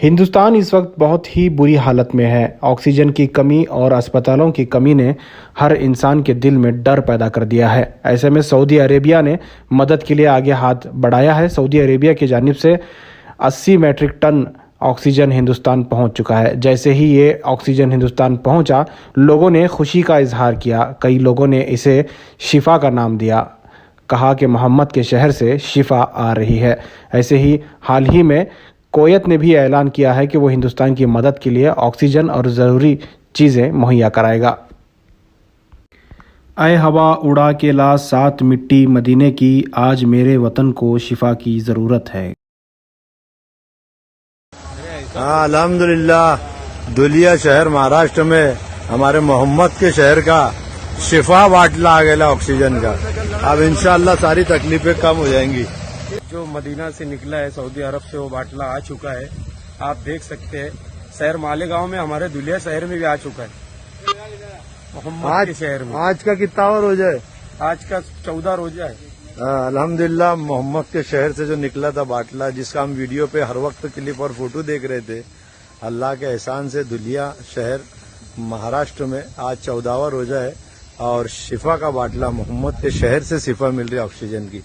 हिंदुस्तान इस वक्त बहुत ही बुरी हालत में है। ऑक्सीजन की कमी और अस्पतालों की कमी ने हर इंसान के दिल में डर पैदा कर दिया है। ऐसे में सऊदी अरेबिया ने मदद के लिए आगे हाथ बढ़ाया है। सऊदी अरेबिया की जानिब से 80 मैट्रिक टन ऑक्सीजन हिंदुस्तान पहुंच चुका है। जैसे ही ये ऑक्सीजन हिंदुस्तान पहुंचा, लोगों ने खुशी का इजहार किया। कई लोगों ने इसे शिफा का नाम दिया, कहा कि मोहम्मद के शहर से शिफा आ रही है। ऐसे ही हाल ही में कुवैत ने भी ऐलान किया है कि वो हिंदुस्तान की मदद के लिए ऑक्सीजन और ज़रूरी चीज़ें मुहैया कराएगा। ऐ हवा उड़ा के ला सात मिट्टी मदीने की, आज मेरे वतन को शिफा की ज़रूरत है। हाँ, अल्हम्दुलिल्लाह दुलिया शहर महाराष्ट्र में हमारे मोहम्मद के शहर का शिफा बाटला आ गया ऑक्सीजन का। अब इंशाअल्लाह सारी तकलीफें कम हो जाएंगी। जो मदीना से निकला है सऊदी अरब से, वो बाटला आ चुका है। आप देख सकते हैं शहर मालेगांव में, हमारे दुलिया शहर में भी आ चुका है, मोहम्मद के शहर में। आज का कितना और रोजा है? आज का 14 रोजा है। अल्हम्दुलिल्लाह मोहम्मद के शहर से जो निकला था बाटला, जिसका हम वीडियो पे हर वक्त क्लिप और फोटो देख रहे थे, अल्लाह के एहसान से दुलिया शहर महाराष्ट्र में आज 14वां रोजा है और शिफा का बाटला मोहम्मद के शहर से शिफा मिल रही है ऑक्सीजन की।